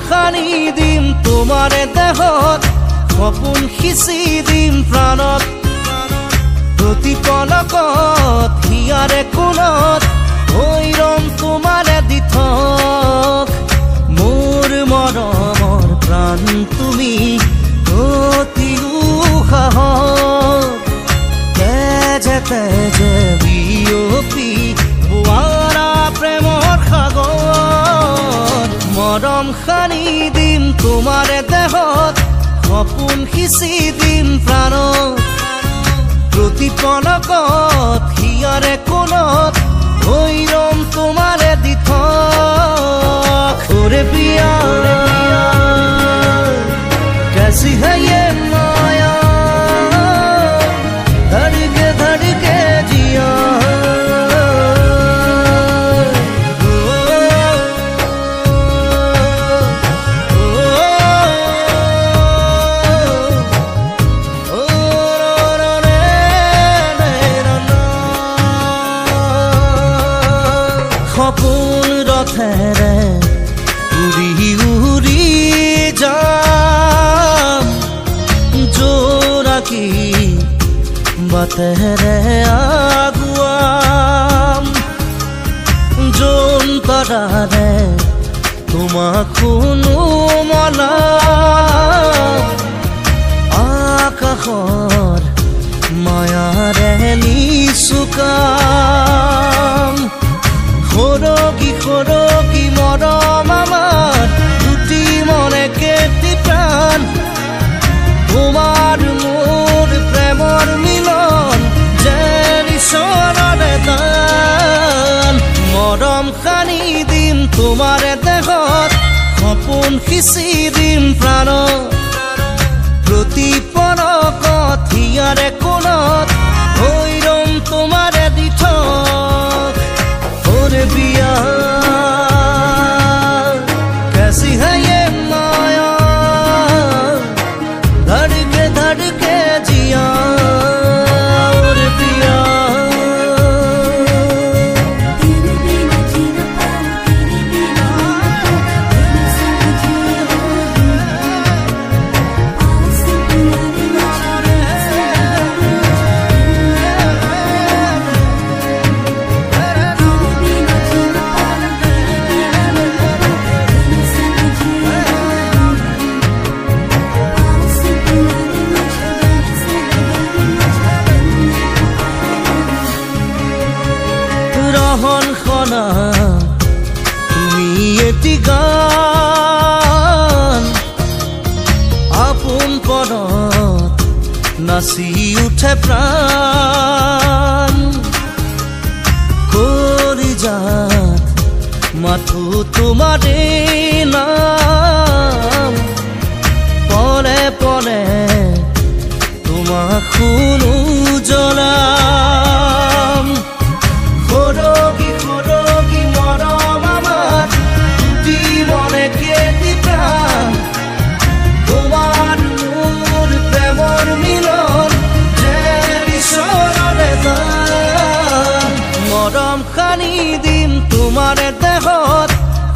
সানি দিম তোমাৰে দেহত সপোন সিঁচি দিম প্ৰাণত প্ৰতি পলকত হিয়াৰে কোণত হৈ ৰম তোমাৰে দিঠক মোৰ মৰমৰ প্ৰাণ তুমি অতি উশাহত তেজে তেজে বিয়পি বোৱাৰা প্ৰেমৰ সাগৰ মৰম সানি দিম তোমাৰে দেহত সপোন সিঁচি দিম প্ৰাণত প্ৰতি পলকত হিয়াৰে কোণত হৈ ৰম তোমাৰে দিঠক ওৰে পিয়া कैसी है ये माया धड़के धड़के जिया সপোন ৰথেৰে উৰি উৰি যাম জোৰাকি বাটেৰে আগুৱাম জোনতৰাৰে তোমাক শুনো মনা আকাশৰ মায়াৰে নিচুকাম সৰকি সৰকি মৰম আমাৰ দুটি মনে কেটি প্ৰাণ তোমাৰ মোৰ প্ৰেমৰ মিলন যেন ঈশ্বৰৰে দান মৰম সানি দিম তোমাৰে দেহত সপোন সিঁচি দিম প্ৰাণত প্ৰতি পলকত হিয়াৰে কোণত হৈ ৰম তোমাৰে দিঠক ওরে পিয়া कैसी है ये माया धड़के धड़के जिया ओरे पिया तेरे बिना जीना पाऊं तेरे बिना तेरे संग जिया पास तुम्हारे नजारे রহন খনা তুমি এটি গান আপোন পদত নাচি উঠে প্ৰাণ কৰি যাত মাথো তোমাৰে নাম পলে পলে তোমাক শুনো জ্বলাম সৰকি সৰকি মৰম আমাৰ দুটি মনে কেটি প্ৰাণ তোমাৰ মোৰ প্ৰেমৰ মিলন যেন ঈশ্বৰৰে দান মৰম সানি দিম তোমাৰে দেহত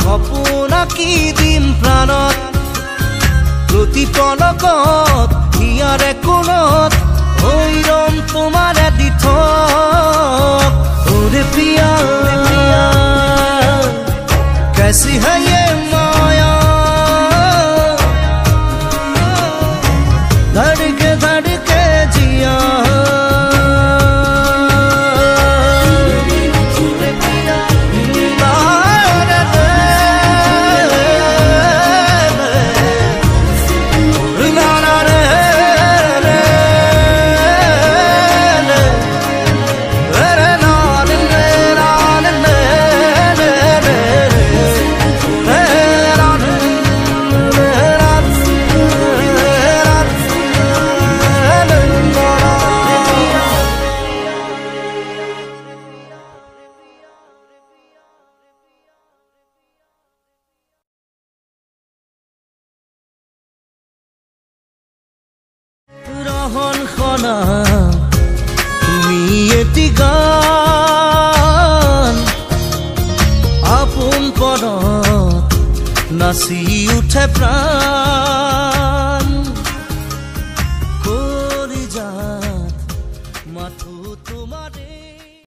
সপোন আঁকি দিম প্ৰাণত প্ৰতি পলকত হিয়াৰে কোণত হৈ ৰম তোমাৰে দিঠক ओरे पिया कैसी है ये माया धड़के धड़के जिया রহন খনা তুমি এটি গান আপোন পদত নাচি উঠে প্ৰাণ